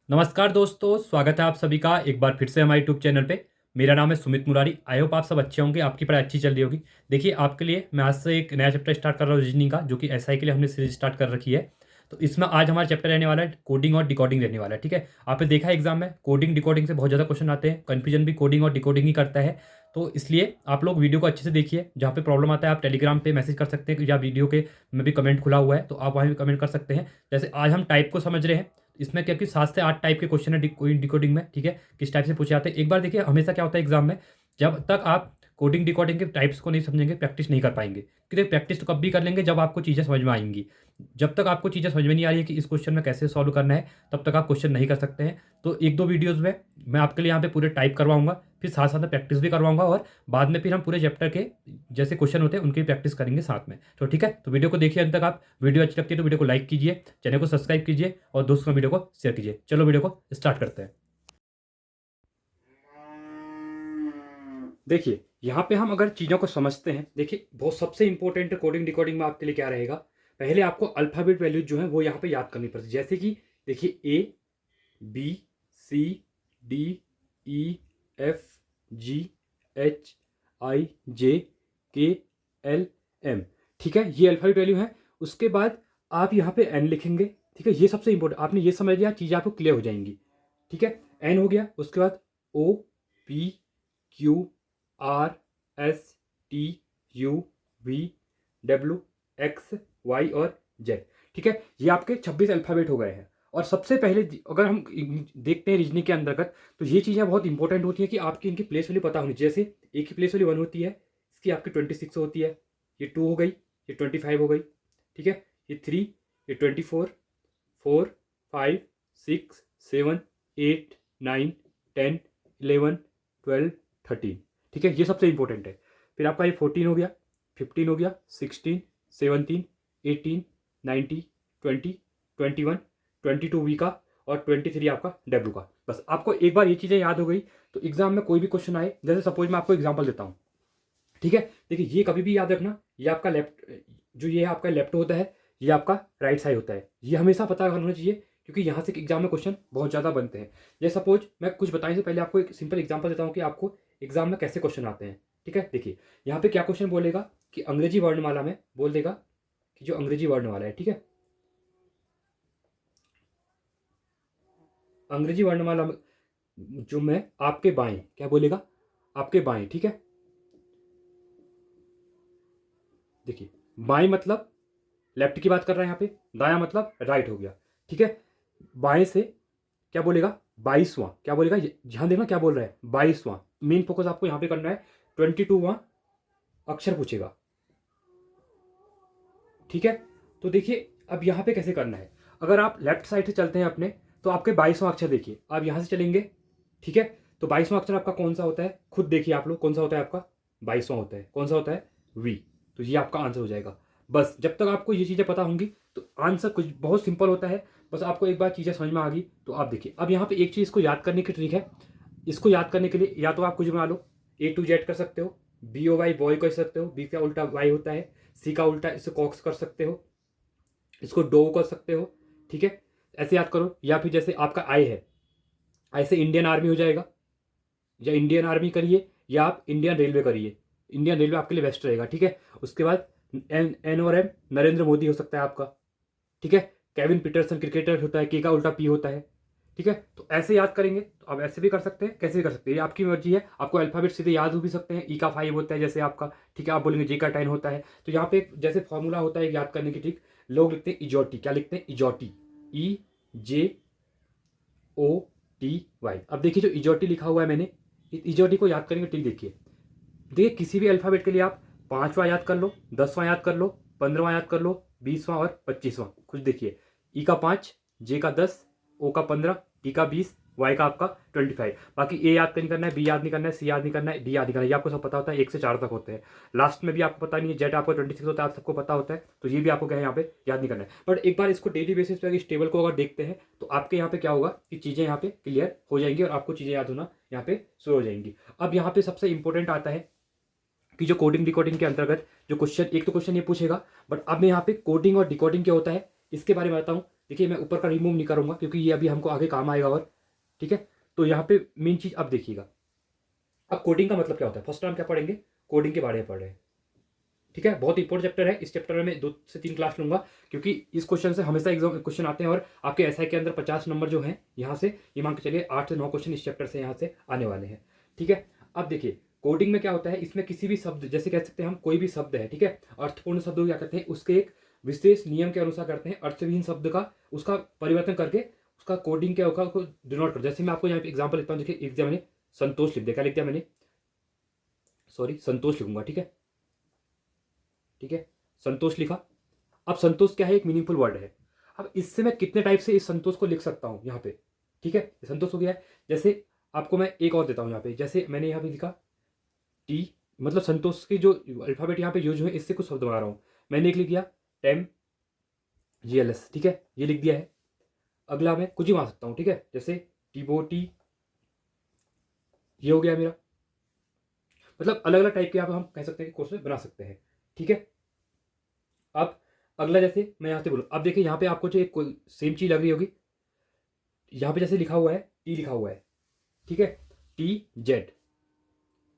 नमस्कार दोस्तों, स्वागत है आप सभी का एक बार फिर से हमारे यूट्यूब चैनल पे। मेरा नाम है सुमित मुरारी। आई होप आप सब अच्छे होंगे, आपकी पढ़ाई अच्छी चल रही होगी। देखिए, आपके लिए मैं आज से एक नया चैप्टर स्टार्ट कर रहा हूँ रीजनिंग का, जो कि एसआई के लिए हमने सीरीज स्टार्ट कर रखी है। तो इसमें आज हमारा चैप्टर रहने वाला है कोडिंग और डिकोडिंग रहने वाला है। ठीक है, आपने देखा है एग्जाम में कोडिंग डिकोडिंग से बहुत ज़्यादा क्वेश्चन आते हैं, कन्फ्यूजन भी कोडिंग और डिकोडिंग ही करता है। तो इसलिए आप लोग वीडियो को अच्छे से देखिए। जहाँ पे प्रॉब्लम आता है आप टेलीग्राम पे मैसेज कर सकते हैं, या वीडियो के में भी कमेंट खुला हुआ है, तो आप वहाँ भी कमेंट कर सकते हैं। जैसे आज हम टाइप को समझ रहे हैं, इसमें क्या कि 7 से 8 टाइप के क्वेश्चन है डिकोडिंग में। ठीक है, किस टाइप से पूछे जाते हैं एक बार देखिए। हमेशा क्या होता है एग्जाम में, जब तक आप कोडिंग डिकोडिंग के टाइप्स को नहीं समझेंगे, प्रैक्टिस नहीं कर पाएंगे। क्योंकि प्रैक्टिस तो कब भी कर लेंगे जब आपको चीज़ें समझ में आएंगी। जब तक आपको चीज़ें समझ में नहीं आ रही है कि इस क्वेश्चन में कैसे सॉल्व करना है, तब तक आप क्वेश्चन नहीं कर सकते हैं। तो एक दो वीडियोज़ में मैं आपके लिए यहाँ पे पूरे टाइप करवाऊंगा, फिर साथ साथ में प्रैक्टिस भी करवाऊंगा, और बाद में फिर हम पूरे चैप्टर के जैसे क्वेश्चन होते हैं उनकी प्रैक्टिस करेंगे साथ में। तो ठीक है, तो वीडियो को देखिए अंत तक। आप वीडियो अच्छी लगती है तो वीडियो को लाइक कीजिए, चैनल को सब्सक्राइब कीजिए और दोस्तों को वीडियो को शेयर कीजिए। चलो वीडियो को स्टार्ट करते हैं। देखिए, यहाँ पे हम अगर चीज़ों को समझते हैं, देखिए बहुत सबसे इंपॉर्टेंट कोडिंग डिकोडिंग में आपके लिए क्या रहेगा। पहले आपको अल्फ़ाबेट वैल्यूज जो है वो यहाँ पे याद करनी पड़ती है। जैसे कि देखिए A B C D E F G H I J K L M. ठीक है, ये अल्फ़ाबेट वैल्यू है। उसके बाद आप यहाँ पे एन लिखेंगे। ठीक है, ये सबसे इंपॉर्टेंट। आपने ये समझ लिया, चीज़ें आपको क्लियर हो जाएंगी। ठीक है, एन हो गया। उसके बाद O P Q R S T U V W X Y और जेड। ठीक है, ये आपके 26 अल्फ़ाबेट हो गए हैं। और सबसे पहले अगर हम देखते हैं रीजनिंग के अंतर्गत, तो ये चीज़ें बहुत इंपॉर्टेंट होती है कि आपकी इनकी प्लेस वैल्यू पता होनी चाहिए। जैसे एक की प्लेस वैल्यू 1 होती है, इसकी आपकी 26 होती है। ये 2 हो गई, ये 25 हो गई। ठीक है, ये 3, ये 24, 4, 5, 6, 7, 8, 9, 10, 11, 12, 13। ठीक है, ये सबसे इंपॉर्टेंट है। फिर आपका ये 14 हो गया, 15 हो गया, 16, 17, 18, 19, 20, 21, 22 वी का, और 23 आपका डब्ल्यू का। बस आपको एक बार ये चीज़ें याद हो गई तो एग्जाम में कोई भी क्वेश्चन आए, जैसे सपोज मैं आपको एग्जाम्पल देता हूँ। ठीक है, देखिए ये कभी भी याद रखना, ये आपका लेफ्ट, जो ये आपका लेफ्ट होता है, ये आपका राइट साइड होता है। ये हमेशा पता होना चाहिए, क्योंकि यहाँ से एग्जाम में क्वेश्चन बहुत ज़्यादा बनते हैं। जैसे सपोज मैं कुछ बताने से पहले आपको एक सिंपल एग्जाम्पल देता हूँ कि आपको एग्जाम में कैसे क्वेश्चन आते हैं। ठीक है, देखिए यहाँ पे क्या क्वेश्चन बोलेगा कि अंग्रेजी वर्णमाला में बोल देगा कि जो अंग्रेजी वर्णमाला है, ठीक है, अंग्रेजी वर्णमाला जो में आपके बाएं क्या बोलेगा, आपके बाएं। ठीक है, देखिए बाएं मतलब लेफ्ट की बात कर रहा है यहाँ पे, दाया मतलब राइट हो गया। ठीक है, बाएं से क्या बोलेगा, 22वां क्या बोलेगा, ध्यान देना क्या बोल रहा है, 22वां। मेन फोकस आपको यहाँ पे करना है, 22वां अक्षर पूछेगा। ठीक है, तो देखिए अब यहाँ पे कैसे करना है। अगर आप लेफ्ट साइड से चलते हैं अपने, तो आपके 22वां अक्षर देखिए, आप यहाँ से चलेंगे। ठीक है, तो 22वां अक्षर आपका कौन सा होता है, खुद देखिए आप लोग, कौन सा होता है आपका 22वां होता है, कौन सा होता है, वी। तो ये आपका आंसर हो जाएगा। बस जब तक आपको ये चीज़ें पता होंगी तो आंसर कुछ बहुत सिंपल होता है। बस आपको एक बार चीज़ें समझ में आ गई तो आप देखिए, अब यहाँ पे एक चीज़ को याद करने की ट्रिक है। इसको याद करने के लिए या तो आप कुछ बना लो, ए टू जेड कर सकते हो, बी ओ वाई बॉय कर सकते हो, बी का उल्टा वाई होता है, सी का उल्टा इसे कॉक्स कर सकते हो, इसको डो कर सकते हो। ठीक है, ऐसे याद करो। या फिर जैसे आपका आई है, आई से इंडियन आर्मी हो जाएगा, या इंडियन आर्मी करिए, या आप इंडियन रेलवे करिए। इंडियन रेलवे आपके लिए बेस्ट रहेगा। ठीक है, उसके बाद एन एन और एम, नरेंद्र मोदी हो सकता है आपका। ठीक है, केविन पीटरसन क्रिकेटर होता है, के का उल्टा पी होता है। ठीक है, तो ऐसे याद करेंगे तो आप ऐसे भी कर सकते हैं, कैसे भी कर सकते हैं, ये आपकी मर्जी है। आपको अल्फाबेट सीधे याद हो भी सकते हैं, ई का 5 होता है जैसे आपका। ठीक है, आप बोलेंगे जे का 10 होता है। तो यहाँ पे जैसे फॉर्मूला होता है याद करने की, ठीक, लोग लिखते हैं इजोटी, क्या लिखते हैं, इजोटी, ई जे ओ टी वाई। अब देखिए जो इजोटी लिखा हुआ है मैंने, इजोटी को याद करेंगे, ठीक देखिए। देखिए किसी भी अल्फाबेट के लिए आप 5वां याद कर लो, 10वां याद कर लो, 15वां याद कर लो, 20वां और 25वां। कुछ देखिए, ई का 5, जे का 10, ओ का 15, टी का 20, वाई का आपका 25। बाकी ए याद नहीं करना है, बी याद नहीं करना है, सी याद नहीं करना है, डी याद नहीं करना है। ये आपको सब पता होता है, 1 से 4 तक होते हैं। लास्ट में भी आपको पता नहीं है, जेड आपको 26 होता है, आप सबको पता होता है। तो ये भी आपको क्या है यहाँ पे याद नहीं करना है। बट एक बार इसको डेली बेसिस पे इस टेबल को अगर देखते हैं तो आपके यहाँ पे क्या होगा कि चीज़ें यहाँ पे क्लियर हो जाएंगी और आपको चीज़ें याद होना यहाँ पे शुरू हो जाएंगी। अब यहाँ पे सबसे इंपॉर्टेंट आता है कि जो कोडिंग डिकोडिंग के अंतर्गत जो क्वेश्चन, एक तो क्वेश्चन ये पूछेगा, बट अब मैं यहाँ पे कोडिंग और डिकोडिंग क्या होता है इसके बारे में बताऊँ। देखिए मैं ऊपर का रिमूव नहीं करूँगा क्योंकि ये अभी हमको आगे काम आएगा और ठीक है। तो यहाँ पे मेन चीज़ अब देखिएगा, अब कोडिंग का मतलब क्या होता है। फर्स्ट टाइम क्या पढ़ेंगे, कोडिंग के बारे में पढ़ रहे हैं, ठीक है। बहुत इंपॉर्टेंट चैप्टर है, इस चैप्टर में मैं 2 से 3 क्लास लूंगा क्योंकि इस क्वेश्चन से हमेशा एग्जाम क्वेश्चन आते हैं और आपके एसआई के अंदर 50 नंबर जो हैं यहाँ से, ये मान के चलिए 8 से 9 क्वेश्चन इस चैप्टर से यहाँ से आने वाले हैं, ठीक है। अब देखिए कोडिंग में क्या होता है, इसमें किसी भी शब्द, जैसे कह सकते हैं हम कोई भी शब्द है, ठीक है, अर्थपूर्ण शब्द को क्या कहते हैं, उसके एक विशेष नियम के अनुसार करते हैं, अर्थविहीन शब्द का उसका परिवर्तन करके उसका कोडिंग क्या होगा को डिनोट कर। जैसे मैं आपको यहाँ पे एग्जाम्पल लिखता हूँ, देखिए एक मैंने संतोष लिख दिया, क्या लिख दिया मैंने, सॉरी संतोष लिखूंगा, ठीक है, ठीक है, संतोष लिखा। अब संतोष क्या है, एक मीनिंगफुल वर्ड है। अब इससे मैं कितने टाइप से इस संतोष को लिख सकता हूं यहाँ पे, ठीक है, ये संतोष हो गया है। जैसे आपको मैं एक और देता हूं यहाँ पे, जैसे मैंने यहाँ पे लिखा टी, मतलब संतोष की जो अल्फाबेट यहाँ पे यूज हुए इससे कुछ शब्द बना रहा हूँ। मैंने एक लिख दिया टेम जीएलएस, ठीक है, ये लिख दिया है। अगला मैं कुछ ही बना सकता हूँ, ठीक है, जैसे टीबोटी, ये हो गया मेरा। मतलब अलग अलग टाइप के यहाँ पे हम कह सकते हैं कि कोर्स बना सकते हैं, ठीक है। अब अगला जैसे मैं यहाँ से बोलूँ, अब देखिए यहाँ पे आपको जो एक सेम चीज लग रही होगी, यहाँ पे जैसे लिखा हुआ है टी लिखा हुआ है, ठीक है, टी जेड,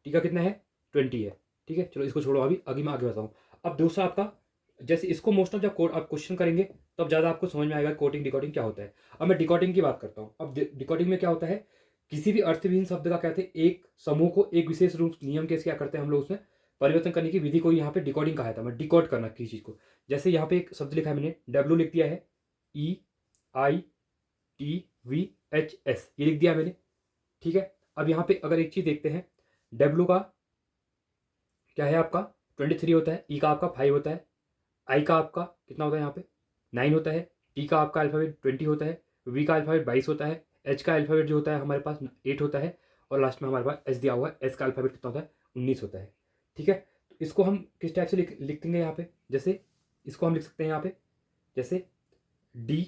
टी का कितना है 20 है, ठीक है। चलो इसको छोड़ो, अभी आगे मैं आगे बताऊँ। अब दूसरा आपका, जैसे इसको मोस्ट ऑफ जब कोड आप क्वेश्चन करेंगे तब तो ज़्यादा आपको समझ में आएगा कोडिंग डिकोडिंग क्या होता है। अब मैं डिकोडिंग की बात करता हूँ। अब डिकोडिंग में क्या होता है, किसी भी अर्थविहीन शब्द का कहते हैं एक समूह को एक विशेष रूप नियम के क्या करते हैं हम लोग उसमें परिवर्तन करने की विधि को यहाँ पे डिकोडिंग कहा था। मैं डिकोड करना किसी चीज़ को, जैसे यहाँ पे एक शब्द लिखा है मैंने, डब्ल्यू लिख दिया है, EITVHS, ये लिख दिया मैंने, ठीक है। अब यहाँ पे अगर एक चीज़ देखते हैं, डब्ल्यू का क्या है आपका 23 होता है, ई का आपका 5 होता है, आई का आपका कितना होता है यहाँ पे 9 होता है, टी का आपका अल्फाबेट 20 होता है, वी का अल्फाबेट 22 होता है, एच का अल्फाबेट जो होता है हमारे पास 8 होता है, और लास्ट में हमारे पास एस दिया हुआ है, एस का अल्फाबेट कितना होता है 19 होता है, ठीक है। तो इसको हम किस टाइप से लिख देंगे यहाँ पे, जैसे इसको हम लिख सकते हैं यहाँ पे जैसे डी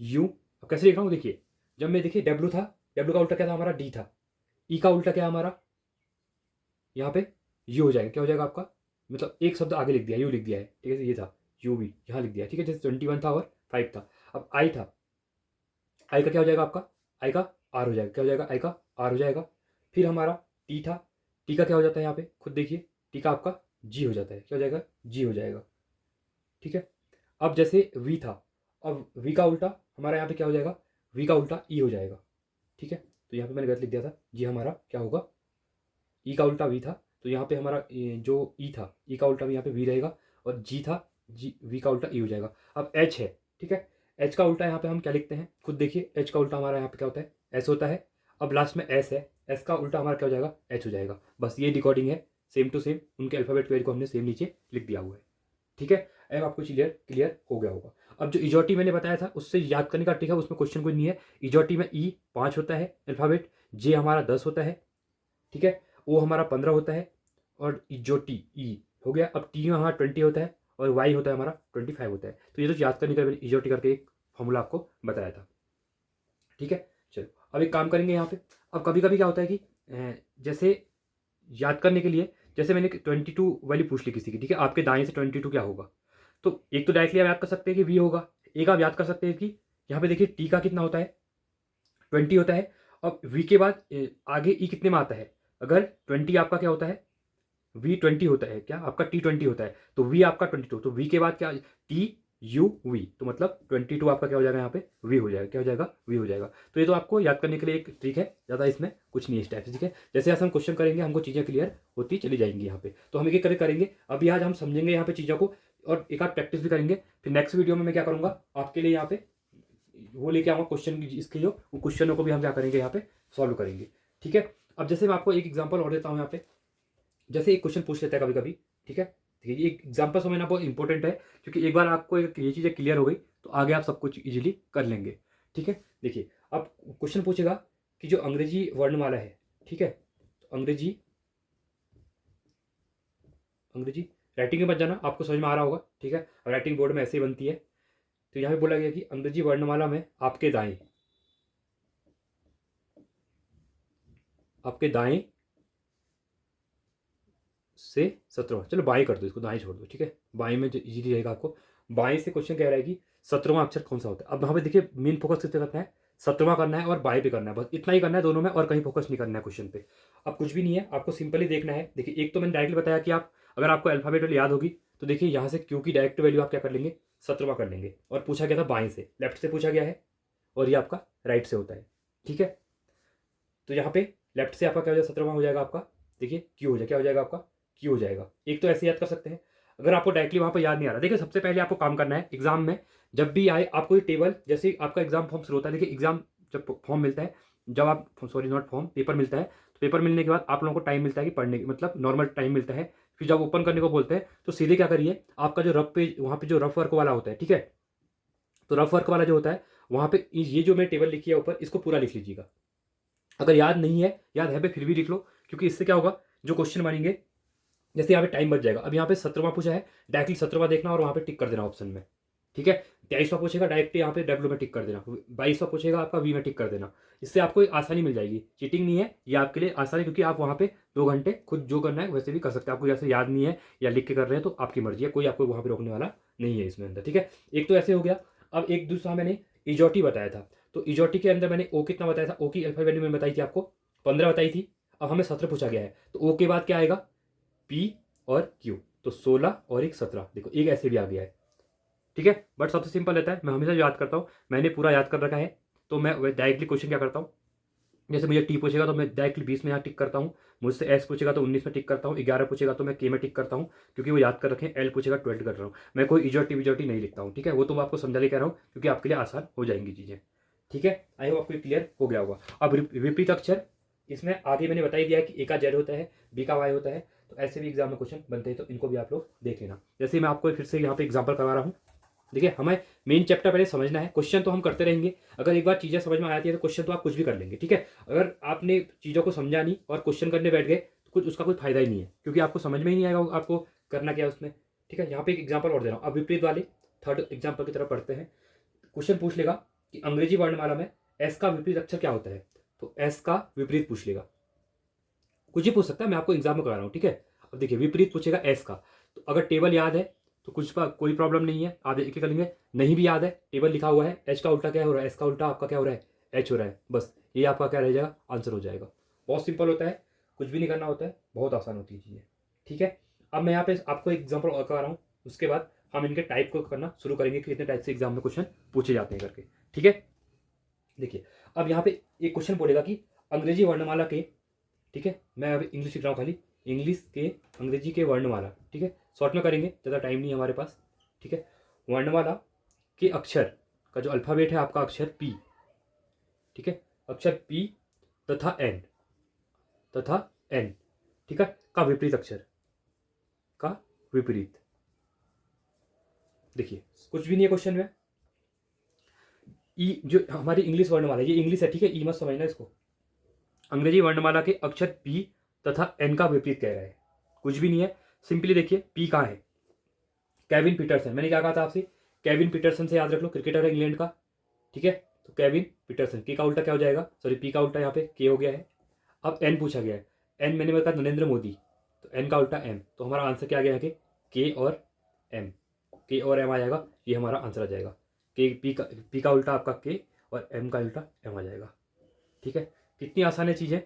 यू। अब कैसे लिख रहा हूँ देखिए, जब मैं देखिए डब्ल्यू था, डब्ल्यू का उल्टा क्या था हमारा डी था, ई का उल्टा क्या हमारा यहाँ पे यू हो जाएगा, क्या हो जाएगा आपका, मतलब एक शब्द आगे लिख दिया, यू लिख दिया है, ठीक है, ये था यू भी यहाँ लिख दिया, ठीक है, जैसे 21 था और 5 था। अब आई था, आई का क्या हो जाएगा आपका, आई का आर हो जाएगा, क्या हो जाएगा आई का आर हो जाएगा। फिर हमारा टी था, टी का क्या हो जाता है यहाँ पे खुद देखिए, टी का आपका जी हो जाता है, क्या हो जाएगा जी हो जाएगा, ठीक है। अब जैसे वी था, अब वी का उल्टा हमारा यहाँ पे क्या हो जाएगा, वी का उल्टा ई हो जाएगा, ठीक है। तो यहाँ पे मैंने गलत लिख दिया था, जी हमारा क्या होगा, ई का उल्टा वी था, तो यहाँ पे हमारा जो ई था, ई का उल्टा भी यहाँ पे वी रहेगा, और जी था, जी वी का उल्टा ई हो जाएगा। अब एच है, ठीक है, एच का उल्टा यहाँ पे हम क्या लिखते हैं खुद देखिए, एच का उल्टा हमारा यहाँ पे क्या होता है एस होता है। अब लास्ट में एस है, एस का उल्टा हमारा क्या हो जाएगा एच हो जाएगा। बस ये डिकोडिंग है, सेम टू सेम उनके अल्फाबेट पेयर को हमने सेम नीचे लिख दिया हुआ है, ठीक है। अब आपको क्लियर क्लियर हो गया होगा। अब जो इजोटी मैंने बताया था उससे याद करने का ट्रिक है, उसमें क्वेश्चन कोई नहीं है। इजोटी में ई 5 होता है अल्फाबेट, जे हमारा 10 होता है, ठीक है, ओ हमारा 15 होता है, और जो टी ई हो गया। अब टी में हमारा 20 होता है, और वाई होता है हमारा 25 होता है। तो ये तो याद करने का मैंने इजोटी करके एक फॉर्मूला आपको बताया था, ठीक है। चलो अब एक काम करेंगे यहाँ पे। अब कभी कभी क्या होता है कि जैसे याद करने के लिए, जैसे मैंने 22 वाली पूछ ली किसी की, ठीक है, आपके दाएं से 22 क्या होगा, तो एक तो डायरेक्टली आप याद कर सकते हैं कि वी होगा, एक आप याद कर सकते हैं कि यहाँ पे देखिए टी का कितना होता है 20 होता है। अब वी के बाद आगे ई कितने में आता है, अगर 20 आपका क्या होता है वी 20 होता है, क्या आपका टी 20 होता है, तो वी आपका 22, तो वी के बाद क्या टी यू वी, तो मतलब 22 आपका क्या हो जाएगा यहाँ पे वी हो जाएगा, क्या हो जाएगा वी हो जाएगा। तो ये तो आपको याद करने के लिए एक ट्रिक है, ज़्यादा इसमें कुछ नहीं है इस टाइप से, ठीक है। जैसे जैसे हम क्वेश्चन करेंगे हमको चीज़ें क्लियर होती चली जाएंगी यहाँ पे। तो हम एक एक करेंगे, अभी आज हम समझेंगे यहाँ पे चीज़ों को, और एक आध प्रैक्टिस भी करेंगे। फिर नेक्स्ट वीडियो में मैं क्या करूँगा आपके लिए यहाँ पे वो लेके आऊँगा क्वेश्चन, इसके जो क्वेश्चनों को भी हम क्या करेंगे यहाँ पे सॉल्व करेंगे, ठीक है। अब जैसे मैं आपको एक एग्जाम्पल और देता हूँ यहाँ पे, जैसे एक क्वेश्चन पूछ लेता है कभी कभी, ठीक है, ठीक है, ये एग्जाम्पल समझना बहुत इंपॉर्टेंट है, क्योंकि एक बार आपको ये चीज़ें क्लियर हो गई तो आगे आप सब कुछ इजीली कर लेंगे, ठीक है। देखिए अब क्वेश्चन पूछेगा कि जो अंग्रेजी वर्णमाला है, ठीक है, तो अंग्रेजी अंग्रेजी राइटिंग में मत जाना, आपको समझ में आ रहा होगा, ठीक है, राइटिंग बोर्ड में ऐसे ही बनती है। तो यहाँ पे बोला गया कि अंग्रेजी वर्णमाला में आपके दाएं से 17, चलो बाएं कर दो, इसको दाएं छोड़ दो, ठीक है, बाएं में इजीली रहेगा आपको। बाएं से क्वेश्चन कह रहा है कि 17वां अक्षर कौन सा होता है। अब यहाँ पे देखिए मेन फोकस किस पे करना है, 17वां करना है और बाय पे करना है, बस इतना ही करना है दोनों में, और कहीं फोकस नहीं करना है क्वेश्चन पे। अब कुछ भी नहीं है, आपको सिंपली देखना है। देखिए एक तो मैंने डायरेक्टली बताया कि आप अगर आपको अल्फाबेट वाली याद होगी तो देखिए यहाँ से क्यू की डायरेक्ट वैल्यू आप क्या कर लेंगे, 17वां कर लेंगे। और पूछा गया था बाएं से, लेफ्ट से पूछा गया है, और ये आपका राइट से होता है, ठीक है। तो यहाँ पे लेफ्ट से आपका क्या हो जाएगा, 17वां हो जाएगा आपका, देखिए क्यू हो जाएगा, क्या हो जाएगा आपका, क्यू हो जाएगा। एक तो ऐसे याद कर सकते हैं। अगर आपको डायरेक्टली वहाँ पर याद नहीं आ रहा, देखिए सबसे पहले आपको काम करना है एग्जाम में, जब भी आए आपको ये टेबल, जैसे आपका एग्जाम फॉर्म शुरू होता है, देखिए एग्जाम जब फॉर्म मिलता है, जब आप सॉरी नॉट फॉर्म, पेपर मिलता है, तो पेपर मिलने के बाद आप लोगों को टाइम मिलता है कि पढ़ने की, मतलब नॉर्मल टाइम मिलता है। फिर जब ओपन करने को बोलते हैं तो सीधे क्या करिए, आपका जो रफ पेज वहाँ पे जो रफ वर्क वाला होता है, ठीक है, तो रफ वर्क वाला जो होता है वहाँ पे ये जो मैं टेबल लिखी है ऊपर, इसको पूरा लिख लीजिएगा। अगर याद नहीं है, याद है पे फिर भी लिख लो, क्योंकि इससे क्या होगा, जो क्वेश्चन बनेंगे, जैसे यहाँ पे टाइम बच जाएगा। अब यहाँ पे 17वां पूछा है, डायरेक्टली 17वां देखना और वहाँ पे टिक कर देना ऑप्शन में, ठीक है। 23वां पूछेगा, डायरेक्टली यहाँ पे डब्ल्यू में टिक कर देना। 22वां पूछेगा आपका, वी में टिक कर देना। इससे आपको एक आसानी मिल जाएगी, चीटिंग नहीं है ये आपके लिए आसानी, क्योंकि आप वहाँ पे 2 घंटे खुद जो करना है वैसे भी कर सकते हैं। आपको जैसे याद नहीं है या लिख के कर रहे हैं तो आपकी मर्जी है, कोई आपको वहाँ पे रोकने वाला नहीं है इसमें अंदर, ठीक है। एक तो ऐसे हो गया। अब एक दूसरा मैंने इजोटी बताया था, तो इजोटी के अंदर मैंने ओ कितना बताया था, ओ की अल्फा वैल्यू मैंने बताई थी आपको 15 बताई थी। अब हमें 17 पूछा गया है, तो ओ के बाद क्या आएगा, पी और क्यू, तो 16 और एक 17, देखो एक ऐसे भी आ गया है, ठीक है। बट सबसे सिंपल रहता है, मैं हमेशा याद करता हूँ, मैंने पूरा याद कर रखा है, तो मैं डायरेक्टली क्वेश्चन क्या करता हूँ, जैसे मुझे टी पूछेगा तो मैं डायरेक्टली 20 में यहाँ टिक करता हूँ, मुझसे एस पूछेगा तो 19 में टिक करता हूँ, 11 पूछेगा तो मैं के में टिक करता हूँ, क्योंकि वो याद कर रखें। एल पूछेगा 12 कर रहा हूँ, मैं कोई इजोटी विजोटी नहीं लिखता हूँ, ठीक है। वो तो मैं आपको समझा ले कह रहा हूँ, क्योंकि आपके लिए आसान हो जाएंगी चीज़ें, ठीक है। आई होप आपको क्लियर हो गया होगा। अब विपरीत अक्षर, इसमें आगे मैंने बता ही दिया कि ए का जेड होता है, बी का वाई होता है, तो ऐसे भी एग्जाम में क्वेश्चन बनते हैं, तो इनको भी आप लोग देख लेना। जैसे मैं आपको फिर से यहाँ पे एग्जाम्पल करवा रहा हूँ, देखिए हमें मेन चैप्टर पहले समझना है, क्वेश्चन तो हम करते रहेंगे। अगर एक बार चीज़ें समझ में आ जाती है तो क्वेश्चन तो आप कुछ भी कर लेंगे, ठीक है। अगर आपने चीज़ों को समझा नहीं और क्वेश्चन करने बैठ गए तो कुछ उसका कोई फायदा ही नहीं है, क्योंकि आपको समझ में ही नहीं आएगा आपको करना क्या है उसमें, ठीक है। यहाँ पे एक एग्जाम्पल और दे रहा हूँ। अब विपरीत वाले थर्ड एग्जाम्पल की तरफ पढ़ते हैं। क्वेश्चन पूछ लेगा कि अंग्रेजी वर्णमाला में एस का विपरीत अक्षर क्या होता है, तो एस का विपरीत पूछ लेगा, कुछ ही पूछ सकता है, मैं आपको एग्जाम में करा रहा हूँ, ठीक है। अब देखिए विपरीत पूछेगा एस का, तो अगर टेबल याद है तो कुछ का कोई प्रॉब्लम नहीं है, आप एक कर लेंगे। नहीं भी याद है, टेबल लिखा हुआ है, एच का उल्टा क्या हो रहा है, एस का उल्टा आपका क्या हो रहा है, एच हो रहा है, बस ये आपका क्या रह जाएगा, आंसर हो जाएगा। बहुत सिंपल होता है, कुछ भी नहीं करना होता है, बहुत आसान होती है चीज़ें, ठीक है। अब मैं यहाँ पे आपको एग्जाम्पल और करा रहा हूँ, उसके बाद हम इनके टाइप को करना शुरू करेंगे कि कितने टाइप से एग्जाम में क्वेश्चन पूछे जाते हैं करके, ठीक है। देखिए अब यहाँ पे एक क्वेश्चन बोलेगा कि अंग्रेजी वर्णमाला के, ठीक है, मैं अभी इंग्लिश लिख रहा हूँ खाली, इंग्लिश के अंग्रेजी के वर्णमाला, ठीक है, शॉर्ट में करेंगे, ज़्यादा टाइम नहीं है हमारे पास, ठीक है। वर्णमाला के अक्षर का जो अल्फ़ाबेट है आपका अक्षर पी, ठीक है, अक्षर पी तथा एन, ठीक है, का विपरीत अक्षर का विपरीत। देखिए कुछ भी नहीं है क्वेश्चन में, ई जो हमारी इंग्लिश वर्णमाला, ये इंग्लिश है, ठीक है, ई मत समझना इसको। अंग्रेजी वर्णमाला के अक्षर पी तथा एन का विपरीत कह रहा है, कुछ भी नहीं है। सिंपली देखिए पी कहाँ है, केविन पीटरसन, मैंने क्या कहा था आपसे, केविन पीटरसन से याद रख लो, क्रिकेटर है इंग्लैंड का, ठीक है। तो केविन पीटरसन, के का उल्टा क्या हो जाएगा, सॉरी पी का उल्टा यहाँ पे के हो गया है। अब एन पूछा गया है, एन मैंने बताया नरेंद्र मोदी, तो एन का उल्टा एम, तो हमारा आंसर क्या आ गया है कि के और एम, के और एम आ जाएगा, ये हमारा आंसर आ जाएगा। के पी का उल्टा आपका के और एम का उल्टा एम आ जाएगा, ठीक है। कितनी आसान है चीज़ें,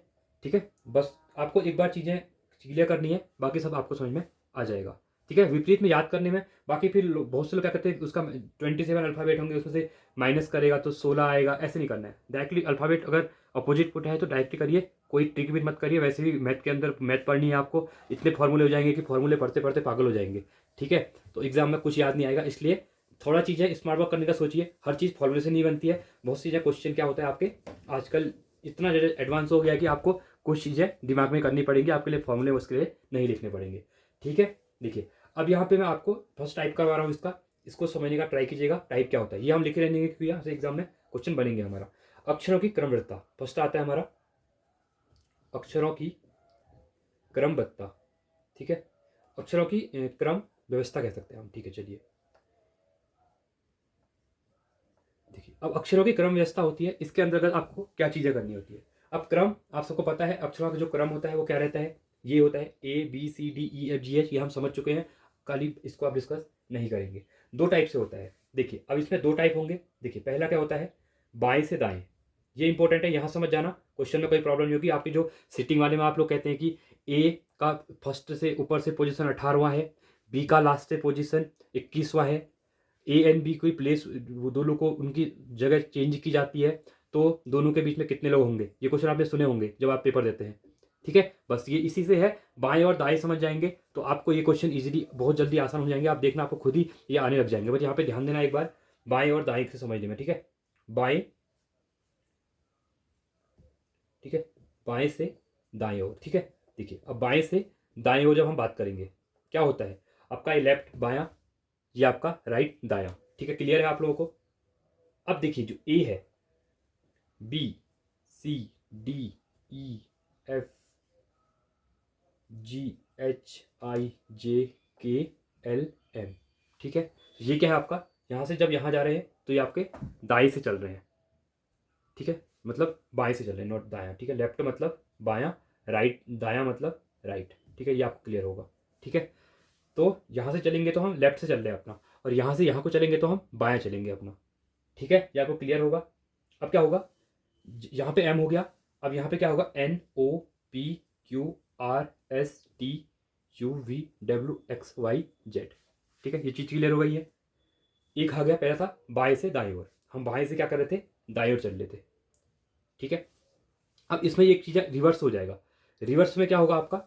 ठीक है। बस आपको एक बार चीज़ें क्लियर करनी है, बाकी सब आपको समझ में आ जाएगा, ठीक है। विपरीत में याद करने में, बाकी फिर बहुत से लोग क्या करते हैं, उसका 27 अल्फ़ाबेट होंगे, उसमें से माइनस करेगा तो 16 आएगा, ऐसे नहीं करना है। डायरेक्टली अल्फ़ाबेट अगर अपोजिट पुट है तो डायरेक्टली करिए, कोई ट्रिक भी मत करिए। वैसे भी मैथ के अंदर मैथ पढ़नी है आपको, इतने फॉर्मूले हो जाएंगे कि फॉर्मूले पढ़ते पढ़ते पागल हो जाएंगे, ठीक है। तो एग्जाम में कुछ याद नहीं आएगा, इसलिए थोड़ा चीज़ें स्मार्ट वर्क करने का सोचिए। हर चीज़ फॉर्मूले से नहीं बनती है, बहुत सी चीज़ें क्वेश्चन क्या होता है आपके आजकल इतना ज़्यादा एडवांस हो गया है कि आपको कुछ चीज़ें दिमाग में करनी पड़ेंगी, आपके लिए फॉर्मूले उसके लिए नहीं लिखने पड़ेंगे, ठीक है। देखिए अब यहाँ पे मैं आपको फर्स्ट टाइप करवा रहा हूँ इसका, इसको समझने का ट्राई कीजिएगा, टाइप क्या होता है ये हम लिखे रहेंगे, क्योंकि यहाँ से एग्जाम में क्वेश्चन बनेंगे हमारा। अक्षरों की क्रमबद्धता, फर्स्ट आता है हमारा अक्षरों की क्रमबद्धता, ठीक है, अक्षरों की क्रम व्यवस्था कह सकते हैं हम, ठीक है। चलिए देखिए अब अक्षरों की क्रम व्यवस्था होती है, इसके अंतर्गत आपको क्या चीज़ें करनी होती है। अब क्रम आप सबको पता है, अक्षरों का जो क्रम होता है वो क्या रहता है, ये होता है ABCDEFGH, ये हम समझ चुके हैं, खाली इसको आप डिस्कस नहीं करेंगे। दो टाइप से होता है, देखिए अब इसमें दो टाइप होंगे। देखिए पहला क्या होता है, बाएं से दाएं। ये इंपॉर्टेंट है, यहाँ समझ जाना, क्वेश्चन में कोई प्रॉब्लम नहीं होगी। आपकी जो सिटिंग वाले में आप लोग कहते हैं कि ए का फर्स्ट से ऊपर से पोजीशन 18वां है, बी का लास्ट से पोजीशन 21वां है, ए एंड बी कोई प्लेस वो दोनों को उनकी जगह चेंज की जाती है, तो दोनों के बीच में कितने लोग होंगे, ये क्वेश्चन आपने सुने होंगे जब आप पेपर देते हैं। ठीक है, बस ये इसी से है। बाएं और दाएं समझ जाएंगे तो आपको ये क्वेश्चन इजीली बहुत जल्दी आसान हो जाएंगे। आप देखना आपको खुद ही ये आने लग जाएंगे। बस यहाँ पे ध्यान देना एक बार बाएं और दाएं से समझने में। ठीक है, बाएं, ठीक है, बाएं से दाएं ओर। ठीक है, देखिए अब बाएं से दाएं ओर जब हम बात करेंगे क्या होता है, आपका ये लेफ्ट बायां, ये आपका राइट दायां। ठीक है, क्लियर है आप लोगों को। अब देखिए जो ए है, B C D E F G H I J K L M. ठीक है, ये क्या है आपका, यहाँ से जब यहाँ जा रहे हैं तो ये आपके दाएं से चल रहे हैं। ठीक है, मतलब बाएं से चल रहे हैं, नॉट दायां। ठीक है, लेफ्ट मतलब बायां, राइट दायां मतलब राइट। ठीक है, ये आपको क्लियर होगा। ठीक है, तो यहाँ से चलेंगे तो हम लेफ्ट से चल रहे हैं अपना, और यहाँ से यहाँ को चलेंगे तो हम बायां चलेंगे अपना। ठीक है, ये आपको क्लियर होगा। अब क्या होगा, यहाँ पे एम हो गया, अब यहाँ पे क्या होगा, N O P Q R S T U V W X Y Z. ठीक है, ये चीज़ क्लियर हो गई है। एक आ गया पहला था बाएं से दाएं ओर, हम बाएं से क्या कर रहे थे, दाएं ओर चल रहे थे। ठीक है, अब इसमें एक चीज़ है, रिवर्स हो जाएगा। रिवर्स में क्या होगा आपका,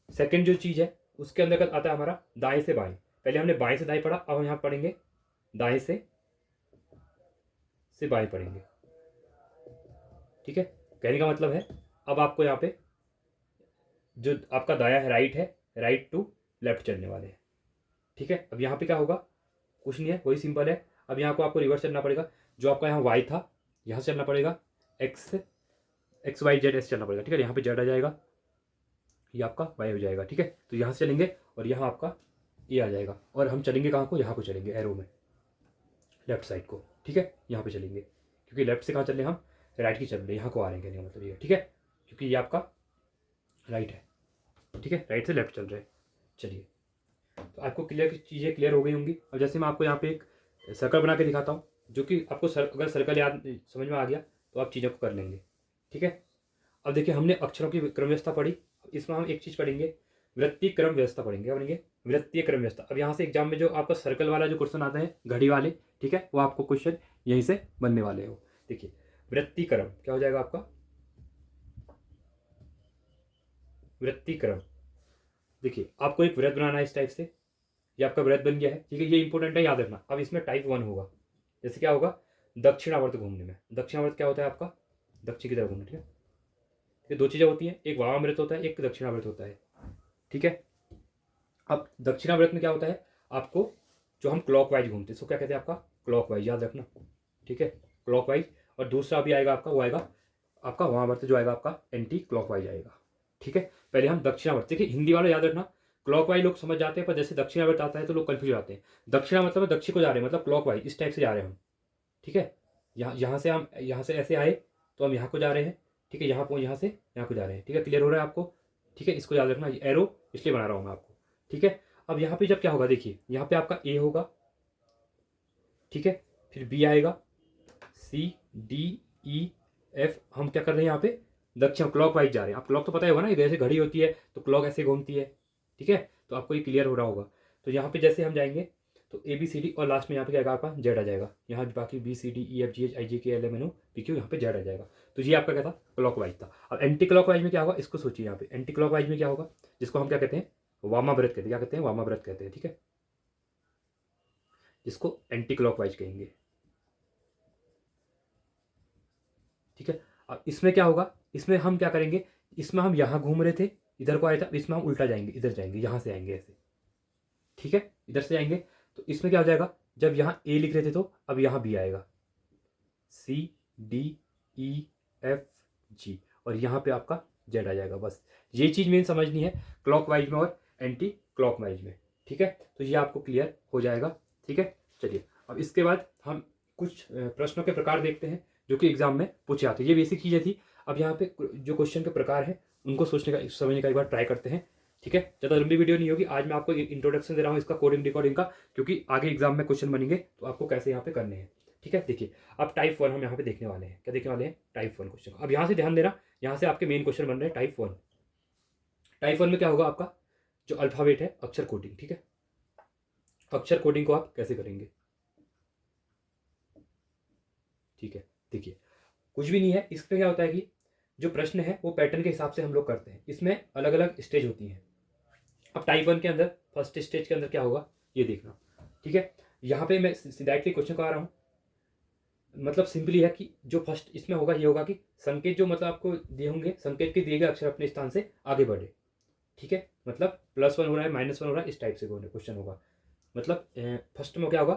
सेकंड जो चीज़ है उसके अंदर आता है हमारा दाएं से बाएं। पहले हमने बाएं से दाएं पढ़ा, अब हम यहाँ पढ़ेंगे दाएं से बाएं पढ़ेंगे। ठीक है, कहने का मतलब है अब आपको यहाँ पे जो आपका दाया है, राइट टू लेफ्ट चलने वाले हैं। ठीक है, अब यहाँ पे क्या होगा, कुछ नहीं है, वही सिंपल है। अब यहाँ को आपको रिवर्स चलना पड़ेगा। जो आपका यहाँ वाई था, यहाँ से चलना पड़ेगा एक्स वाई जेड ऐसे चलना पड़ेगा। ठीक है, यहाँ पे जेड आ जाएगा, ये आपका वाई हो जाएगा। ठीक है, तो यहाँ से चलेंगे और यहाँ आपका ए आ जाएगा, और हम चलेंगे कहाँ को, यहाँ को चलेंगे एरो में, लेफ्ट साइड को। ठीक है, यहाँ पे चलेंगे, क्योंकि लेफ्ट से कहाँ चल रहे हैं हम, राइट की चल रहे हैं, यहाँ को आ रहे हैं, कहने का मतलब ये है। ठीक है, क्योंकि ये आपका राइट है। ठीक है, राइट से लेफ्ट चल रहे हैं। चलिए, तो आपको क्लियर चीज़ें क्लियर हो गई होंगी। अब जैसे मैं आपको यहाँ पे एक सर्कल बना के दिखाता हूँ, जो कि आपको अगर सर्कल याद समझ में आ गया तो आप चीज़ों को कर लेंगे। ठीक है, अब देखिए हमने अक्षरों की क्रम व्यवस्था पढ़ी, इसमें हम एक चीज़ पढ़ेंगे, वृत्तीय क्रम व्यवस्था पढ़ेंगे। क्या पढ़ेंगे, वृत्तीय क्रम व्यवस्था। अब यहाँ से एग्जाम में जो आपका सर्कल वाला जो क्वेश्चन आता है घड़ी वाले, ठीक है, वो आपको क्वेश्चन यहीं से बनने वाले हो। देखिए वृत्तीय क्रम क्या हो जाएगा आपका, वृत्तीय क्रम। देखिए आपको एक वृत्त बनाना है इस टाइप से, ये आपका वृत्त बन गया है। ठीक है, ये इंपॉर्टेंट है, याद रखना। अब इसमें टाइप 1 होगा, जैसे क्या होगा, दक्षिणावर्त घूमने में। दक्षिणावर्त क्या होता है आपका, दक्षिण की तरफ घूमना। ठीक है, ये दो चीज़ें होती हैं, एक वामाव्रत होता है, एक दक्षिणावर्त होता है। ठीक है, अब दक्षिणावर्त में क्या होता है, आपको जो हम क्लॉकवाइज घूमते हैं इसको क्या कहते हैं, आपका क्लॉकवाइज, याद रखना। ठीक है, क्लॉकवाइज। और दूसरा भी आएगा आपका, वो आएगा आपका वामावर्त, जो आएगा आपका एंटी क्लॉकवाइज आएगा। ठीक है, पहले हम दक्षिणावर्त, देखिए हिंदी वाले याद रखना, क्लॉकवाइज लोग समझ जाते हैं, पर जैसे दक्षिणावर्त आता है तो लोग कंफ्यूज आते हैं। दक्षिणा मतलब दक्षिण को जा रहे हैं, मतलब क्लॉकवाइज इस टाइप से जा रहे हैं हम। ठीक है, यहाँ से हम यहाँ से ऐसे आए तो हम यहाँ को जा रहे हैं। ठीक है, यहाँ से यहाँ को जा रहे हैं। ठीक है, क्लियर हो रहा है आपको। ठीक है, इसको याद रखना, एरो इसलिए बना रहा हूँ मैं आपको। ठीक है, अब यहाँ पे जब क्या होगा, देखिए यहाँ पे आपका ए होगा। ठीक है, फिर बी आएगा, सी डी ई एफ। हम क्या कर रहे हैं यहाँ पे, दक्षिण क्लॉक वाइज जा रहे हैं। आप क्लॉक तो पता ही होगा ना, जैसे घड़ी होती है तो क्लॉक ऐसे घूमती है। ठीक है, तो आपको ये क्लियर हो रहा होगा। तो यहाँ पे जैसे हम जाएंगे तो ए बी सी डी, और लास्ट में यहाँ पे क्या आएगा आपका, जेड आ जाएगा। यहाँ बाकी B C D E F G H I J K L M N O P Q, यहाँ पे जेड आ जाएगा। तो ये आपका क्या था, क्लॉक वाइज था। अब एंटी क्लॉक वाइज में क्या होगा, इसको सोचिए। यहाँ पे एंटी क्लॉक वाइज में क्या होगा, जिसको हम क्या कहते हैं, वामाव्रत कहते हैं। क्या कहते हैं, वामाव्रत कहते हैं। ठीक है, जिसको एंटी क्लॉक वाइज कहेंगे। ठीक है, अब इसमें क्या होगा, इसमें हम क्या करेंगे, इसमें हम यहाँ घूम रहे थे, इधर को आए थे, इसमें हम उल्टा जाएंगे, इधर जाएंगे, यहाँ से आएंगे ऐसे। ठीक है, इधर से आएंगे तो इसमें क्या हो जाएगा, जब यहाँ ए लिख रहे थे तो अब यहाँ बी आएगा, सी डी ई एफ जी, और यहाँ पे आपका जेड आ जाएगा। बस ये चीज़ मेन समझनी है क्लॉकवाइज में और एंटी क्लॉकवाइज में। ठीक है, तो ये आपको क्लियर हो जाएगा। ठीक है, चलिए अब इसके बाद हम कुछ प्रश्नों के प्रकार देखते हैं जो कि एग्जाम में पूछे आते हैं। ये बेसिक चीज़ें थी। अब यहाँ पे जो क्वेश्चन के प्रकार हैं उनको सोचने का समझने का एक बार ट्राई करते हैं। ठीक है, ज़्यादा लंबी वीडियो नहीं होगी। आज मैं आपको इंट्रोडक्शन दे रहा हूँ इसका कोडिंग डिकोडिंग का, क्योंकि आगे एग्जाम में क्वेश्चन बनेंगे तो आपको कैसे यहाँ पे करने हैं। ठीक है, देखिए अब टाइप 1 हम यहाँ पे देखने वाले हैं। क्या देखने वाले हैं? Type 1 question. अब यहाँ से ध्यान देना, यहाँ से आपके मेन क्वेश्चन बन रहे हैं टाइप 1। टाइप 1 में क्या होगा आपका जो अल्फाबेट है, अक्षर कोडिंग। ठीक है, अक्षर कोडिंग को आप कैसे करेंगे? ठीक है, देखिए कुछ भी नहीं है। इस पे क्या होता है कि जो प्रश्न है वो पैटर्न के हिसाब से हम लोग करते हैं। इसमें अलग अलग स्टेज होती हैं। अब टाइप 1 के अंदर फर्स्ट स्टेज के अंदर क्या होगा ये देखना। ठीक है, यहाँ पे मैं डायरेक्टली क्वेश्चन को आ रहा हूँ। मतलब सिंपली है कि जो फर्स्ट इसमें होगा ये होगा कि संकेत जो मतलब आपको दिए होंगे, संकेत के दिए गए अक्षर अपने स्थान से आगे बढ़े। ठीक है, मतलब +1 हो रहा है, -1 हो रहा है, इस टाइप से क्वेश्चन होगा। मतलब फर्स्ट में क्या होगा,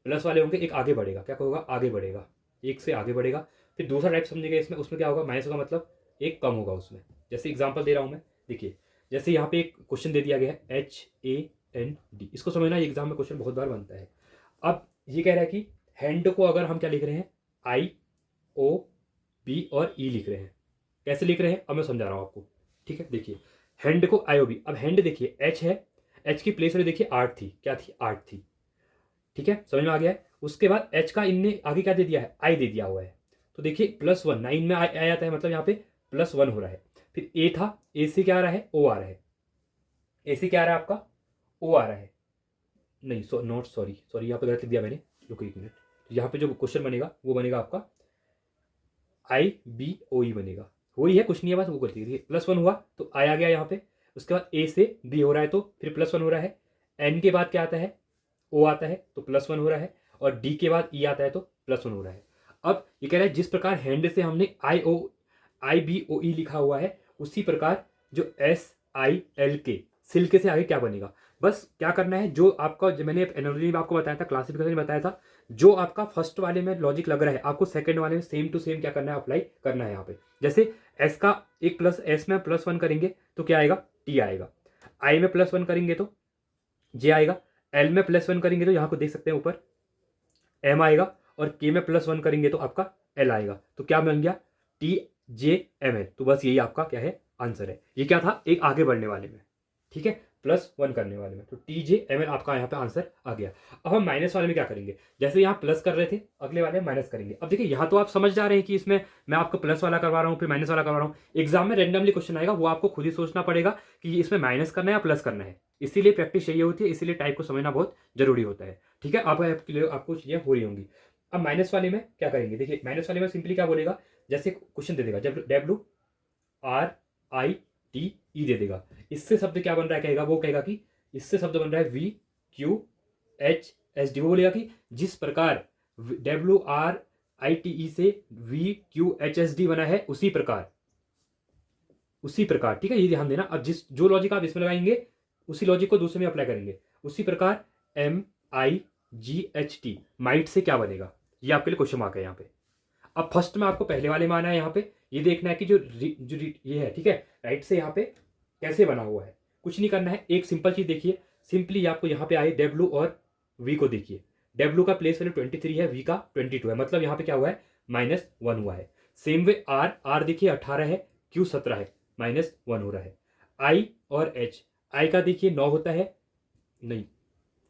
प्लस वाले होंगे, एक आगे बढ़ेगा। क्या होगा? आगे बढ़ेगा, एक से आगे बढ़ेगा। फिर दूसरा टाइप समझिएगा इसमें, उसमें क्या होगा, माइनस होगा, मतलब एक कम होगा उसमें। जैसे एग्जांपल दे रहा हूँ मैं, देखिए जैसे यहाँ पे एक क्वेश्चन दे दिया गया है HAND, इसको समझना, एग्जाम में क्वेश्चन बहुत बार बनता है। अब ये कह रहा है कि हैंड को अगर हम क्या लिख रहे हैं, IOB और E लिख रहे हैं। कैसे लिख रहे हैं अब मैं समझा रहा हूँ आपको। ठीक है, देखिए हैंड को IOB, अब हैंड देखिए H है, H की प्लेस वाली देखिए 8 थी। क्या थी? 8 थी। ठीक है, समझ में आ गया है। उसके बाद H का इनने आगे क्या दे दिया है? I दे दिया हुआ है। तो देखिए +1 9 में आ जाता है, मतलब यहाँ पे +1 हो रहा है। फिर A था, A से क्या आ रहा है? O आ रहा है। A से क्या आ रहा है आपका? O आ रहा है। नहीं नॉट सॉरी, यहाँ पे गलत लिख दिया मैंने, रुको एक मिनट। यहाँ पे जो क्वेश्चन बनेगा वो बनेगा आपका IBOE बनेगा। वही है, कुछ नहीं है, बस वो गलती थी। +1 हुआ तो I आ गया यहाँ पे। उसके बाद A से B हो रहा है तो फिर +1 हो रहा है। N के बाद क्या आता है? O आता है तो +1 हो रहा है। और D के बाद E आता है तो +1 हो रहा है। अब ये कह रहा है जिस प्रकार हैंड से हमने IBOE लिखा हुआ है, उसी प्रकार जो SILK, सिल्क से आगे क्या बनेगा। बस क्या करना है, जो आपका, जो मैंने एनालॉजी में आपको बताया था, क्लासिफिकेशन में बताया था, जो आपका फर्स्ट वाले में लॉजिक लग रहा है, आपको सेकंड वाले में सेम टू सेम क्या करना है, अप्लाई करना है यहाँ पे। जैसे एस का एक प्लस, एस में +1 करेंगे तो क्या आएगा? T आएगा। I में +1 करेंगे तो J आएगा। L में +1 करेंगे तो यहाँ को देख सकते हैं ऊपर M आएगा। और K में +1 करेंगे तो आपका L आएगा। तो क्या बन गया? TJML। तो बस यही आपका क्या है, आंसर है। ये क्या था? एक आगे बढ़ने वाले में। ठीक है, +1 करने वाले में, तो TJML आपका यहाँ पे आंसर आ गया। अब हम माइनस वाले में क्या करेंगे? जैसे यहाँ प्लस कर रहे थे, अगले वाले माइनस करेंगे। अब देखिए यहाँ तो आप समझ जा रहे हैं कि इसमें मैं आपको प्लस वाला करवा रहा हूँ, फिर माइनस वाला करवा रहा हूँ। एग्जाम में रेंडमली क्वेश्चन आएगा, वो आपको खुद ही सोचना पड़ेगा कि इसमें माइनस करना है या प्लस करना है। इसीलिए प्रैक्टिस चाहिए होती है, इसीलिए टाइप को समझना बहुत जरूरी होता है। ठीक है, आपको चीजें हो रही होंगी। अब माइनस वाले में क्या करेंगे? देखिए माइनस वाले में सिंपली क्या बोलेगा, जैसे क्वेश्चन दे देगा, जब WRITE दे देगा, इससे शब्द क्या बन रहा है, कहेगा वो, कहेगा कि इससे शब्द बन रहा है VQHSD। वो बोलेगा कि जिस प्रकार WRITE से VQHSD बना है, उसी प्रकार, उसी प्रकार। ठीक है, ये ध्यान देना। अब जो लॉजिक आप इसमें लगाएंगे, उसी लॉजिक को दूसरे में अप्लाई करेंगे। उसी प्रकार MIGHT, माइट से क्या बनेगा, ये आपके लिए क्वेश्चन मार्क है यहाँ पे। अब फर्स्ट में आपको पहले वाले में आना है, यहाँ पे ये देखना है कि ये है। ठीक है, राइट से यहाँ पे कैसे बना हुआ है। कुछ नहीं करना है, एक सिंपल चीज देखिए। सिंपली आपको यहाँ पे आए W और V को देखिए। W का प्लेस वैल्यू 23 है, V का 22 है, मतलब यहाँ पे क्या हुआ है, -1 हुआ है। सेम वे R देखिए 18 है, Q 17 है, -1 हो रहा है। I और H, I का देखिए 9 होता है, नहीं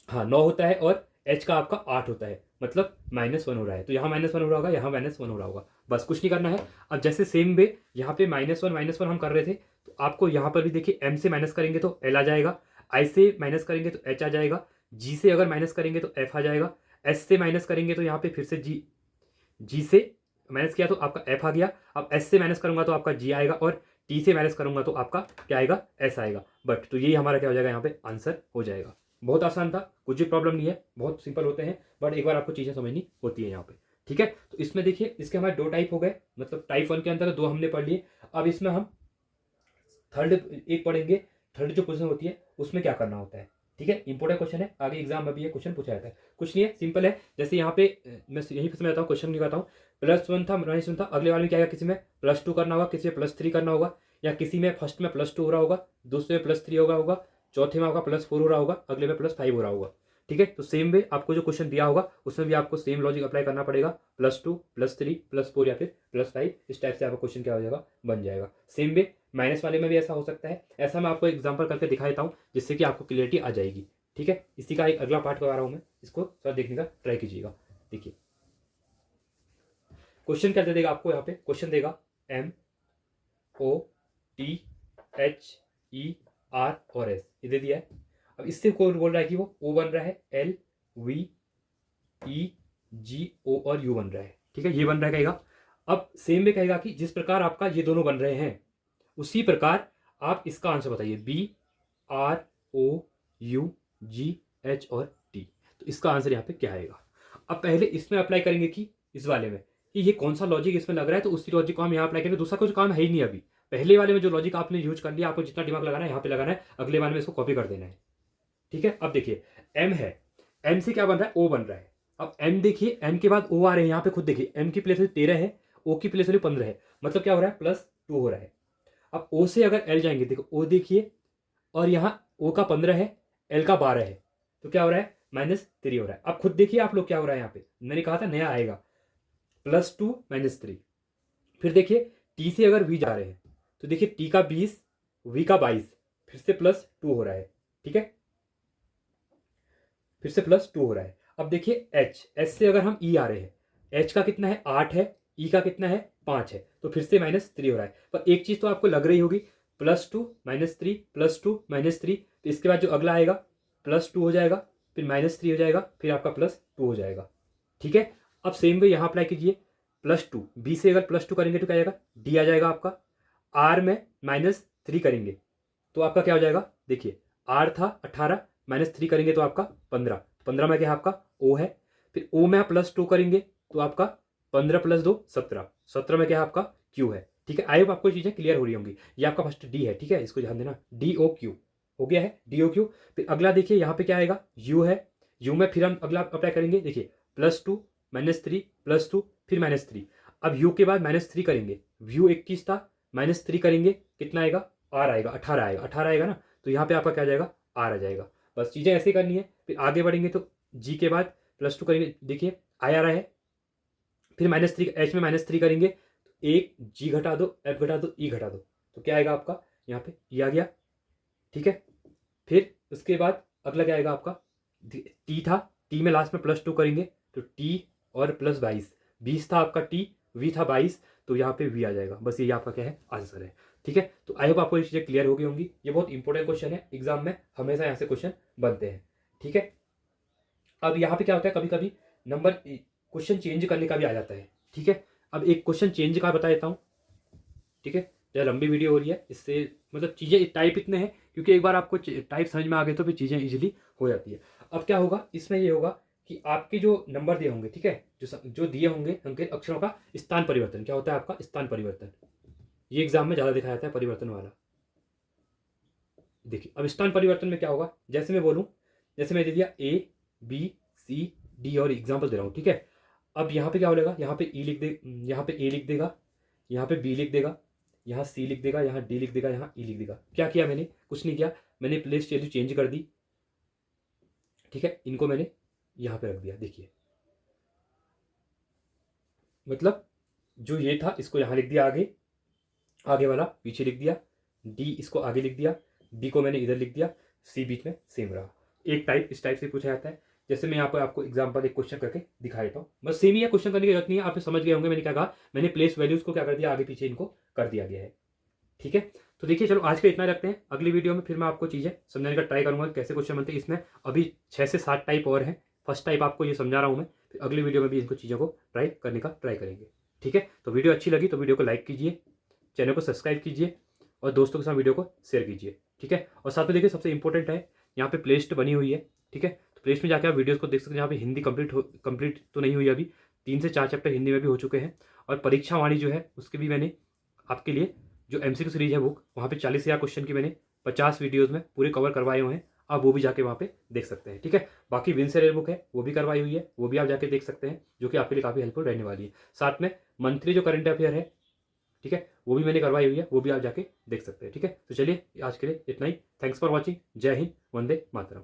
हाँ 9 होता है, और H का आपका 8 होता है, मतलब -1 हो रहा है। तो यहाँ -1 हो रहा होगा, यहाँ -1 हो रहा होगा। बस कुछ नहीं करना है। अब जैसे सेम वे यहाँ पे -1 हम कर रहे थे, तो आपको यहाँ पर भी देखिए M से माइनस करेंगे तो L आ जाएगा, I से माइनस करेंगे तो H आ जाएगा, G से अगर माइनस करेंगे तो F आ जाएगा, S से माइनस करेंगे तो यहाँ पे फिर से G से माइनस किया तो आपका F आ गया। अब S से माइनस करूंगा तो आपका G आएगा, और T से माइनस करूंगा तो आपका क्या आएगा, S आएगा। बट तो यही हमारा क्या हो जाएगा, यहाँ पे आंसर हो जाएगा। बहुत आसान था, कुछ भी प्रॉब्लम नहीं है, बहुत सिंपल होते हैं, बट एक बार आपको चीज़ें समझनी होती है यहाँ पे। ठीक है, तो इसमें देखिए इसके हमारे 2 टाइप हो गए, मतलब टाइप 1 के अंदर 2 हमने पढ़ लिए। अब इसमें हम थर्ड एक पढ़ेंगे। थर्ड जो पोजीशन होती है उसमें क्या करना होता है। ठीक है, इंपॉर्टेंट क्वेश्चन है, आगे एग्जाम में भी ये क्वेश्चन पूछा जाता है। कुछ नहीं है, सिंपल है। जैसे यहाँ पे मैं यहीं पे समझाता हूँ, क्वेश्चन लिखाता हूँ। +1 था, -1 था, अगले वाले में क्या आएगा, किसी में +2 करना होगा, किसी में +3 करना होगा, या किसी में फर्स्ट में +2 हो रहा होगा, दूसरे में +3 होगा, चौथे में आपका +4 हो रहा होगा, अगले में +5 हो रहा होगा। ठीक है। तो सेम वे आपको जो क्वेश्चन दिया होगा उसमें भी आपको सेम लॉजिक अप्लाई करना पड़ेगा, +2 +3 +4 या फिर +5, इस टाइप से आपका क्वेश्चन क्या हो जाएगा, बन जाएगा। सेम वे माइनस वाले में भी ऐसा हो सकता है। ऐसा मैं आपको एग्जाम्पल करके दिखा देता हूँ जिससे कि आपको क्लियरिटी आ जाएगी। ठीक है, इसी का एक अगला पार्ट करवा रहा हूँ मैं, इसको थोड़ा देखने का ट्राई कीजिएगा। देखिए क्वेश्चन क्या दे देगा आपको, यहाँ पे क्वेश्चन देगा MOTHER और S, ये दे दिया है। अब इससे कौन बोल रहा है कि वो O बन रहा है, LVEGO और U बन रहा है। ठीक है, ये बन रहा है कहेगा। अब सेम में कहेगा कि जिस प्रकार आपका ये दोनों बन रहे हैं उसी प्रकार आप इसका आंसर बताइए, BROUGH और T। तो इसका आंसर यहाँ पे क्या आएगा। अब पहले इसमें अप्लाई करेंगे कि इस वाले में कि ये कौन सा लॉजिक इसमें लग रहा है, तो उसी लॉजिक को हम यहाँ अप्लाई करेंगे। दूसरा कुछ काम है ही नहीं अभी। पहले वाले में जो लॉजिक आपने यूज कर लिया, आपको जितना दिमाग लगाना है यहाँ पे लगाना है, अगले वाले में इसको कॉपी कर देना है। ठीक है, अब देखिए M है, M से क्या बन रहा है, O बन रहा है। अब M देखिए, M के बाद O आ रहे हैं, यहाँ पे खुद देखिए M की प्लेस 13 है, O की प्लेस 15 है, मतलब क्या हो रहा है, +2 हो रहा है। अब O से अगर L जाएंगे, देखो O देखिए, और यहाँ O का 15 है, L का 12 है, तो क्या हो रहा है, -3 हो रहा है। अब खुद देखिए आप लोग क्या हो रहा है, यहाँ पे मैंने कहा था नया आएगा, +2 -3। फिर देखिए T से अगर V जा रहे हैं तो देखिए T का 20, V का 22, फिर से +2 हो रहा है। ठीक है, फिर से +2 हो रहा है। अब देखिए H से अगर हम E आ रहे हैं, H का कितना है, 8 है, E का कितना है, 5 है, तो फिर से -3 हो रहा है। पर एक चीज तो आपको लग रही होगी, +2 -3 +2 -3, तो इसके बाद जो अगला आएगा +2 हो जाएगा, फिर -3 हो जाएगा, फिर आपका +2 हो जाएगा। ठीक है, अब सेम वे यहाँ अप्लाई कीजिए, +2 B से अगर +2 करेंगे तो क्या आएगा, D आ जाएगा आपका। R में -3 करेंगे तो आपका क्या हो जाएगा, देखिए R था 18, -3 करेंगे तो आपका 15, 15 में क्या है आपका O है। फिर O में आप +2 करेंगे तो आपका 15 + 2 17, 17 में क्या है आपका Q है। ठीक है, आई होप आपको चीजें क्लियर हो रही होंगी। ये आपका फर्स्ट D है। ठीक है, इसको ध्यान देना, DOQ हो गया है, DOQ। फिर अगला देखिए यहाँ पे क्या आएगा, U है। U में फिर हम अगला अप्लाई करेंगे, देखिए +2 -3 +2 फिर -3। अब U के बाद -3 करेंगे, U 21 था, -3 करेंगे कितना आएगा, R आएगा, 18 आएगा, 18 आएगा ना, तो यहाँ पे आपका क्या आ जाएगा, R आ जाएगा। बस चीज़ें ऐसे करनी है। फिर आगे बढ़ेंगे तो G के बाद +2 करेंगे, देखिए I आ रहा है, फिर -3, H में -3 करेंगे तो एक G घटा दो, F घटा दो, E घटा दो, तो क्या आएगा आपका, यहाँ पे E आ गया। ठीक है, फिर उसके बाद अगला क्या आएगा आपका, T था, T में लास्ट में +2 करेंगे तो T और +22, 20 था आपका T, V था 22, तो यहाँ पे V आ जाएगा। बस ये आपका क्या है, आंसर है। ठीक है, तो आई होप आपको ये चीज़ें क्लियर हो गई होंगी। ये बहुत इंपॉर्टेंट क्वेश्चन है, एग्जाम में हमेशा यहाँ से क्वेश्चन बनते हैं। ठीक है, अब यहाँ पे क्या होता है, कभी कभी नंबर क्वेश्चन चेंज करने का भी आ जाता है। ठीक है, अब एक क्वेश्चन चेंज का बता देता हूँ। ठीक है, ज़्यादा लंबी वीडियो हो रही है, इससे मतलब चीज़ें टाइप इतने हैं, क्योंकि एक बार आपको टाइप समझ में आ गए तो फिर चीज़ें इजीली हो जाती है। अब क्या होगा इसमें, ये होगा कि आपके जो नंबर दिए होंगे, ठीक है, जो दिए होंगे उनके अक्षरों का स्थान परिवर्तन, क्या होता है आपका स्थान परिवर्तन, ये एग्जाम में ज़्यादा दिखाया जाता है परिवर्तन वाला। देखिए अब स्थान परिवर्तन में क्या होगा, जैसे मैं बोलूँ, जैसे मैं दे दिया ABCD और एग्जाम्पल दे रहा हूँ। ठीक है, अब यहाँ पे क्या हो जाएगा, यहाँ पे E लिख दे, यहाँ पे A लिख देगा, यहाँ पे B लिख देगा, यहाँ C लिख देगा, यहाँ D लिख देगा, यहाँ E लिख देगा। क्या किया मैंने, कुछ नहीं किया, मैंने प्लेस वैल्यू चेंज कर दी। ठीक है, इनको मैंने यहाँ पे रख दिया। देखिए मतलब जो ये था इसको यहाँ लिख दिया, आगे आगे वाला पीछे लिख दिया, D इसको आगे लिख दिया, B को मैंने इधर लिख दिया, C बीच में सेम रहा। एक टाइप इस टाइप से पूछा जाता है। जैसे मैं यहाँ पर आपको एग्जांपल एक क्वेश्चन करके दिखा देता हूँ, बस सेम ही है, क्वेश्चन करने की जरूरत नहीं है, आप समझ गए होंगे मैंने क्या कहा। मैंने प्लेस वैल्यूज को क्या कर दिया, आगे पीछे इनको कर दिया गया है। ठीक है, तो देखिए चलो आज के इतना रखते हैं, अगली वीडियो में फिर मैं आपको चीज़ें समझाने का ट्राई करूँगा कैसे क्वेश्चन बनते हैं। इसमें अभी 6 से 7 टाइप और हैं, फर्स्ट टाइप आपको ये समझा रहा हूँ मैं, फिर अगली वीडियो में भी इनको चीज़ों को ट्राई करने का ट्राई करेंगे। ठीक है, तो वीडियो अच्छी लगी तो वीडियो को लाइक कीजिए, चैनल को सब्सक्राइब कीजिए और दोस्तों के साथ वीडियो को शेयर कीजिए। ठीक है, और साथ में देखिए सबसे इंपॉर्टेंट है, यहाँ पे प्लेलिस्ट बनी हुई है। ठीक है, तो प्लेलिस्ट में जाकर आप वीडियोस को देख सकते हैं। यहाँ पे हिंदी कंप्लीट तो नहीं हुई अभी, 3 से 4 चैप्टर हिंदी में भी हो चुके हैं, और परीक्षा वाणी जो है उसके भी मैंने आपके लिए जो MCQ सीरीज है बुक, वहाँ पे 40,000 क्वेश्चन की मैंने 50 वीडियोज़ में पूरे कवर करवाए हुए हैं। आप वो भी जाके वहाँ पे देख सकते हैं। ठीक है, बाकी विंसेर बुक है वो भी करवाई हुई है, वो भी आप जाके देख सकते हैं, जो कि आपके लिए काफ़ी हेल्पफुल रहने वाली है। साथ में मंथली जो करंट अफेयर है, ठीक है, वो भी मैंने करवाई हुई है, वो भी आप जाके देख सकते हैं। ठीक है, तो चलिए आज के लिए इतना ही। Thanks for watching. जय हिंद, वंदे मातरम।